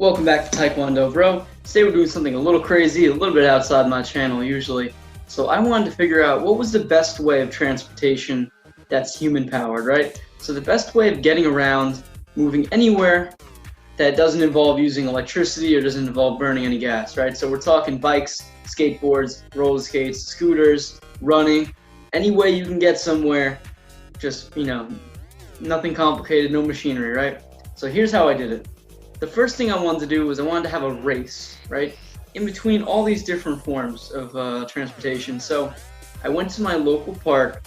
Welcome back to Taekwondo Bro. Today we're doing something a little crazy, a little bit outside my channel usually. So I wanted to figure out what was the best way of transportation that's human powered, right? So the best way of getting around, moving anywhere that doesn't involve using electricity or doesn't involve burning any gas, right? So we're talking bikes, skateboards, roller skates, scooters, running, any way you can get somewhere, just, nothing complicated, no machinery, right? So here's how I did it. The first thing I wanted to do was I wanted to have a race, right? In between all these different forms of transportation. So I went to my local park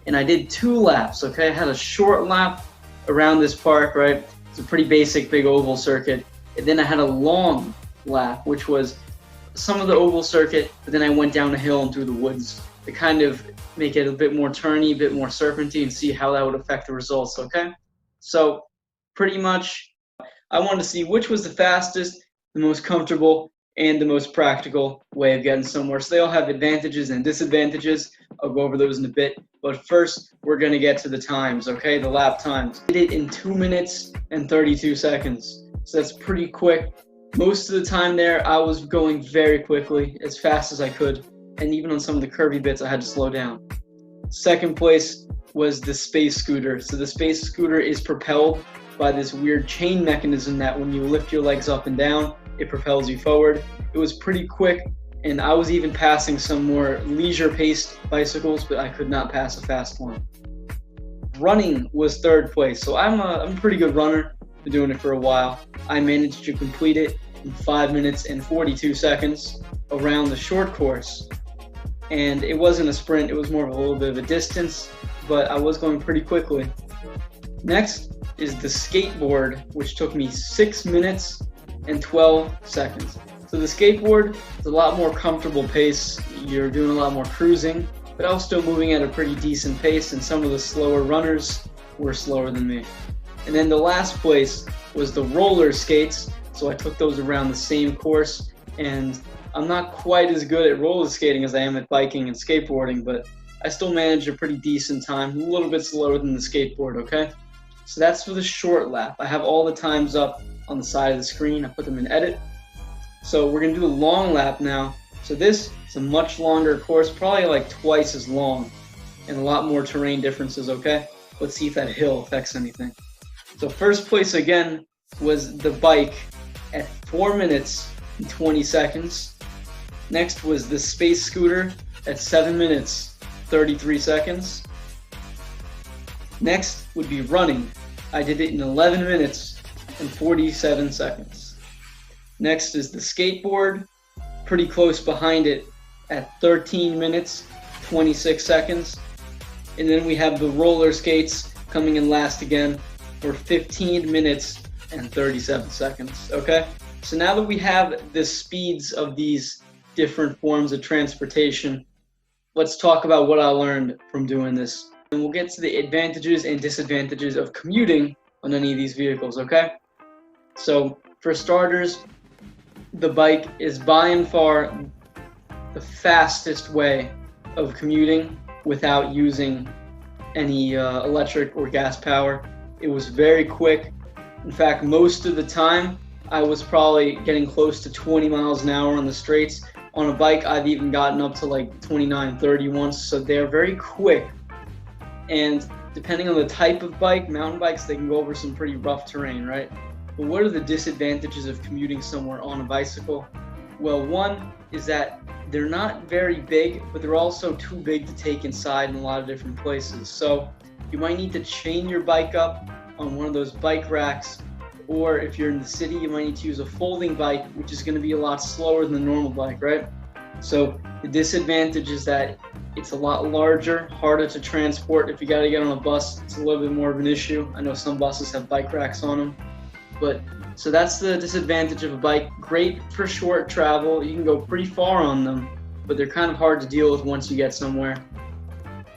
and I did 2 laps, okay? I had a short lap around this park, right? It's a pretty basic big oval circuit. And then I had a long lap, which was some of the oval circuit, but then I went down a hill and through the woods to kind of make it a bit more turny, a bit more serpentine, and see how that would affect the results, okay? So pretty much I wanted to see which was the fastest, the most comfortable, and the most practical way of getting somewhere. So they all have advantages and disadvantages. I'll go over those in a bit. But first, we're going to get to the times, okay? The lap times. I did it in 2 minutes and 32 seconds. So that's pretty quick. Most of the time there, I was going very quickly, as fast as I could. And even on some of the curvy bits, I had to slow down. Second place was the space scooter. So the space scooter is propelled by this weird chain mechanism that when you lift your legs up and down, it propels you forward. It was pretty quick, and I was even passing some more leisure-paced bicycles, but I could not pass a fast one. Running was third place, so I'm a pretty good runner. Been doing it for a while. I managed to complete it in 5 minutes and 42 seconds around the short course. And it wasn't a sprint, it was more of a little bit of a distance, but I was going pretty quickly. Next is the skateboard, which took me 6 minutes and 12 seconds. So the skateboard is a lot more comfortable pace. You're doing a lot more cruising, but I was still moving at a pretty decent pace, and some of the slower runners were slower than me. And then the last place was the roller skates. So I took those around the same course, and I'm not quite as good at roller skating as I am at biking and skateboarding, but I still managed a pretty decent time, a little bit slower than the skateboard, okay? So that's for the short lap. I have all the times up on the side of the screen. I put them in edit. So we're gonna do a long lap now. So this is a much longer course, probably like twice as long, and a lot more terrain differences, okay? Let's see if that hill affects anything. So first place again was the bike at 4 minutes and 20 seconds. Next was the space scooter at 7 minutes, 33 seconds. Next would be running. I did it in 11 minutes and 47 seconds. Next is the skateboard, pretty close behind it at 13 minutes, 26 seconds. And then we have the roller skates coming in last again for 15 minutes and 37 seconds, okay? So now that we have the speeds of these different forms of transportation, let's talk about what I learned from doing this. And we'll get to the advantages and disadvantages of commuting on any of these vehicles, okay? So, for starters, the bike is by and far the fastest way of commuting without using any electric or gas power. It was very quick. In fact, most of the time, I was probably getting close to 20 miles an hour on the straights. On a bike, I've even gotten up to like 29, 30 once, so they're very quick. And depending on the type of bike, mountain bikes, they can go over some pretty rough terrain, right? But what are the disadvantages of commuting somewhere on a bicycle? Well, one is that they're not very big, but they're also too big to take inside in a lot of different places. So you might need to chain your bike up on one of those bike racks, or if you're in the city, you might need to use a folding bike, which is going to be a lot slower than a normal bike, right? So the disadvantage is that it's a lot larger, harder to transport. If you got to get on a bus, it's a little bit more of an issue. I know some buses have bike racks on them. But so that's the disadvantage of a bike. Great for short travel. You can go pretty far on them, but they're kind of hard to deal with once you get somewhere.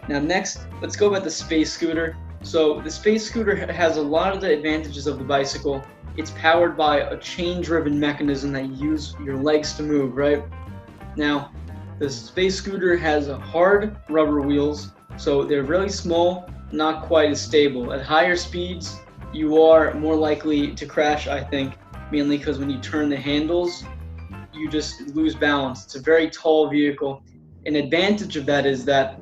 Now next, let's go about the space scooter. So the space scooter has a lot of the advantages of the bicycle. It's powered by a chain-driven mechanism that you use your legs to move, right? Now, the space scooter has hard rubber wheels, so they're really small, not quite as stable. At higher speeds, you are more likely to crash, I think, mainly because when you turn the handles, you just lose balance. It's a very tall vehicle. An advantage of that is that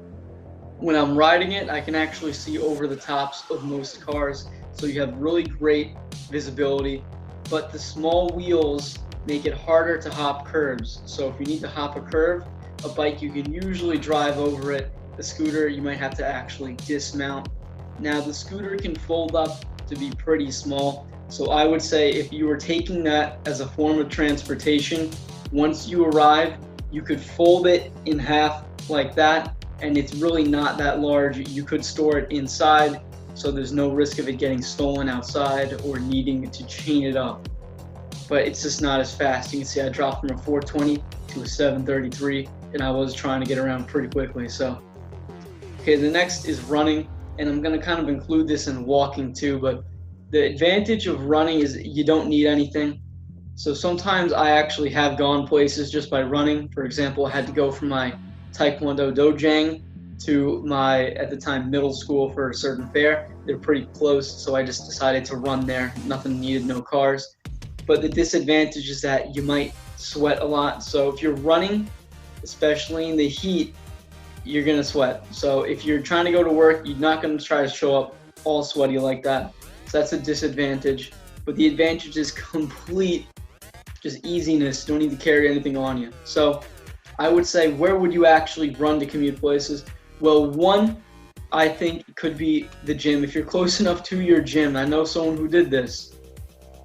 when I'm riding it, I can actually see over the tops of most cars, so you have really great visibility. But the small wheels make it harder to hop curbs. So if you need to hop a curve, a bike, you can usually drive over it. The scooter, you might have to actually dismount. Now, the scooter can fold up to be pretty small. So I would say if you were taking that as a form of transportation, once you arrive, you could fold it in half like that, and it's really not that large. You could store it inside, so there's no risk of it getting stolen outside or needing to chain it up. But it's just not as fast. You can see I dropped from a 420 to a 733, and I was trying to get around pretty quickly. So, okay, the next is running, and I'm going to kind of include this in walking too, but the advantage of running is you don't need anything. So sometimes I actually have gone places just by running. For example, I had to go from my Taekwondo dojang to my, at the time, middle school for a certain fair. They're pretty close, so I just decided to run there. Nothing needed, no cars. But the disadvantage is that you might sweat a lot. So if you're running, especially in the heat, you're gonna sweat. So if you're trying to go to work, you're not gonna try to show up all sweaty like that. So that's a disadvantage. But the advantage is complete just easiness. Don't need to carry anything on you. So I would say, where would you actually run to commute places? Well, one, I think could be the gym. If you're close enough to your gym, I know someone who did this.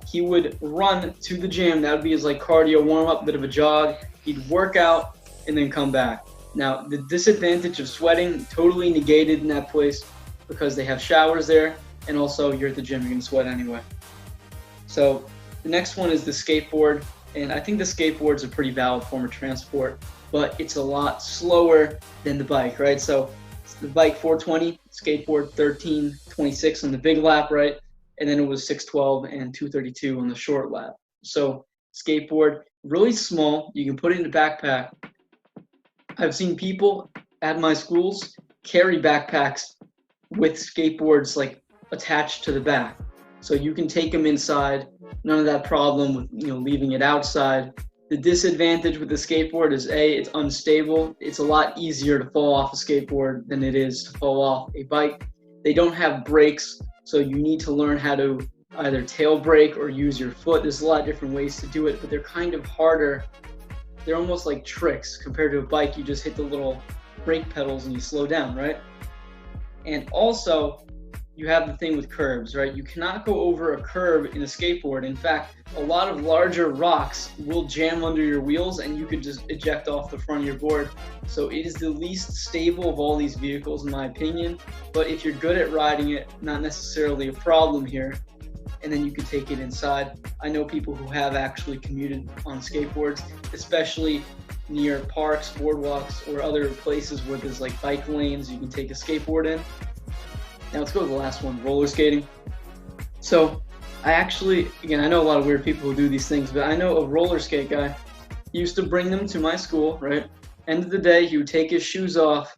He would run to the gym. That would be his like cardio warm-up, bit of a jog. He'd work out and then come back. Now, the disadvantage of sweating totally negated in that place because they have showers there, and also you're at the gym, you're gonna sweat anyway. So the next one is the skateboard, and I think the skateboard's a pretty valid form of transport, but it's a lot slower than the bike, right? So the bike 420, skateboard 13:26 on the big lap, right? And then it was 6:12 and 2:32 on the short lap. So skateboard, really small, you can put it in a backpack. I've seen people at my schools carry backpacks with skateboards like attached to the back. So you can take them inside, none of that problem with leaving it outside. The disadvantage with the skateboard is it's unstable. It's a lot easier to fall off a skateboard than it is to fall off a bike. They don't have brakes, so you need to learn how to either tail brake or use your foot. There's a lot of different ways to do it, but they're kind of harder. They're almost like tricks. Compared to a bike, you just hit the little brake pedals and you slow down, right? And also, you have the thing with curbs, right? You cannot go over a curb in a skateboard. In fact, a lot of larger rocks will jam under your wheels and you could just eject off the front of your board. So it is the least stable of all these vehicles, in my opinion. But if you're good at riding it, not necessarily a problem here. And then you can take it inside. I know people who have actually commuted on skateboards, especially near parks, boardwalks, or other places where there's like bike lanes you can take a skateboard in. Now let's go to the last one, roller skating. So I actually, again, I know a lot of weird people who do these things, but I know a roller skate guy. He used to bring them to my school, right? End of the day, he would take his shoes off,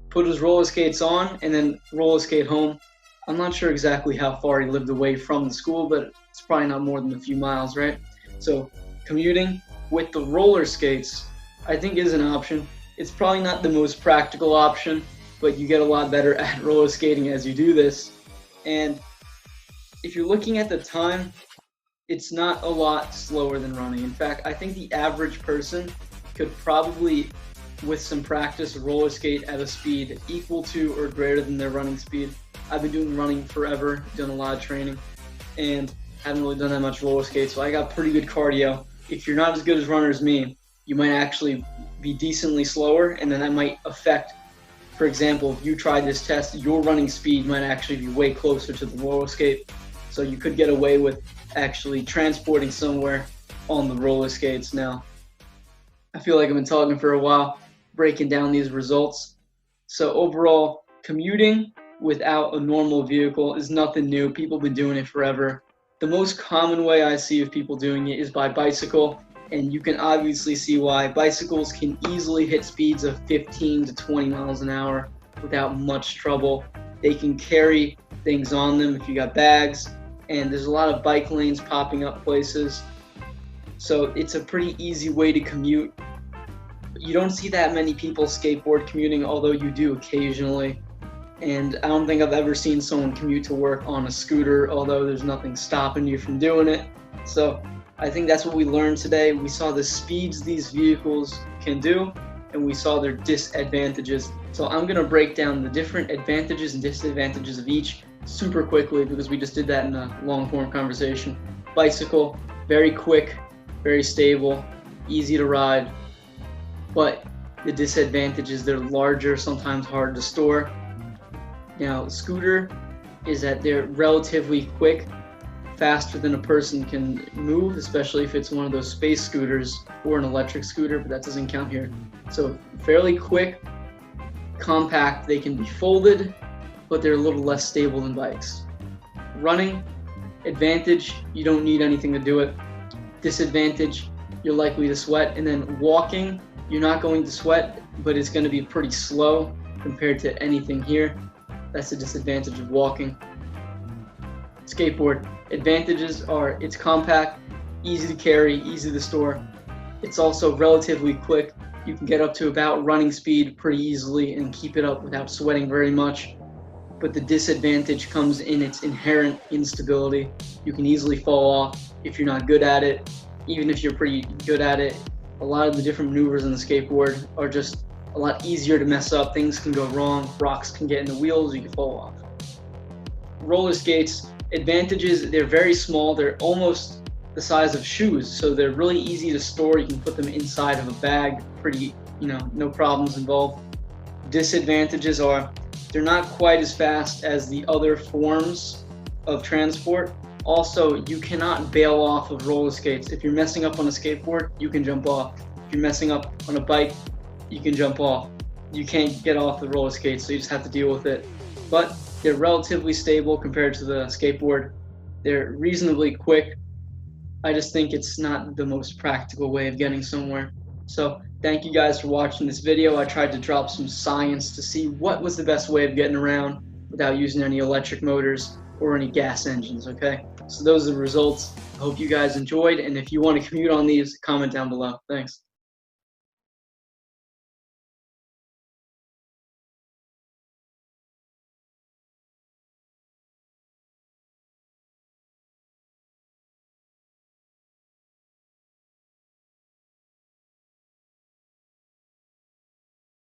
put his roller skates on, and then roller skate home. I'm not sure exactly how far he lived away from the school, but it's probably not more than a few miles, right? So commuting with the roller skates, I think is an option. It's probably not the most practical option, but you get a lot better at roller skating as you do this. And if you're looking at the time, it's not a lot slower than running. In fact, I think the average person could probably, with some practice, roller skate at a speed equal to or greater than their running speed. I've been doing running forever, done a lot of training, and haven't really done that much roller skate, so I got pretty good cardio. If you're not as good as runner as me, you might actually be decently slower, and then that might affect, for example, if you tried this test, your running speed might actually be way closer to the roller skate. So you could get away with actually transporting somewhere on the roller skates. Now, I feel like I've been talking for a while, breaking down these results. So overall, commuting without a normal vehicle is nothing new. People have been doing it forever. The most common way I see of people doing it is by bicycle. And you can obviously see why. Bicycles can easily hit speeds of 15 to 20 miles an hour without much trouble. They can carry things on them if you got bags. and there's a lot of bike lanes popping up places. So it's a pretty easy way to commute. You don't see that many people skateboard commuting, although you do occasionally. And I don't think I've ever seen someone commute to work on a scooter, although there's nothing stopping you from doing it. So I think that's what we learned today. We saw the speeds these vehicles can do, and we saw their disadvantages. So I'm gonna break down the different advantages and disadvantages of each super quickly, because we just did that in a long form conversation. Bicycle, very quick, very stable, easy to ride, but the disadvantages, they're larger, sometimes hard to store. Now, scooter is that they're relatively quick, faster than a person can move, especially if it's one of those space scooters or an electric scooter, but that doesn't count here. So fairly quick, compact, they can be folded, but they're a little less stable than bikes. Running, advantage, you don't need anything to do it. Disadvantage, you're likely to sweat. And then walking, you're not going to sweat, but it's going to be pretty slow compared to anything here. That's the disadvantage of walking. Skateboard, advantages are it's compact, easy to carry, easy to store. It's also relatively quick. You can get up to about running speed pretty easily and keep it up without sweating very much. But the disadvantage comes in its inherent instability. You can easily fall off if you're not good at it. Even if you're pretty good at it, a lot of the different maneuvers on the skateboard are just a lot easier to mess up. Things can go wrong, rocks can get in the wheels, you can fall off. Roller skates, advantages, they're very small, they're almost the size of shoes, so they're really easy to store. You can put them inside of a bag, pretty, no problems involved. Disadvantages are they're not quite as fast as the other forms of transport. Also, you cannot bail off of roller skates. If you're messing up on a skateboard, you can jump off. If you're messing up on a bike, you can jump off. You can't get off the roller skates, so you just have to deal with it. But they're relatively stable compared to the skateboard. They're reasonably quick. I just think it's not the most practical way of getting somewhere. So thank you guys for watching this video. I tried to drop some science to see what was the best way of getting around without using any electric motors or any gas engines, okay? So those are the results. I hope you guys enjoyed, and if you want to commute on these, comment down below. Thanks.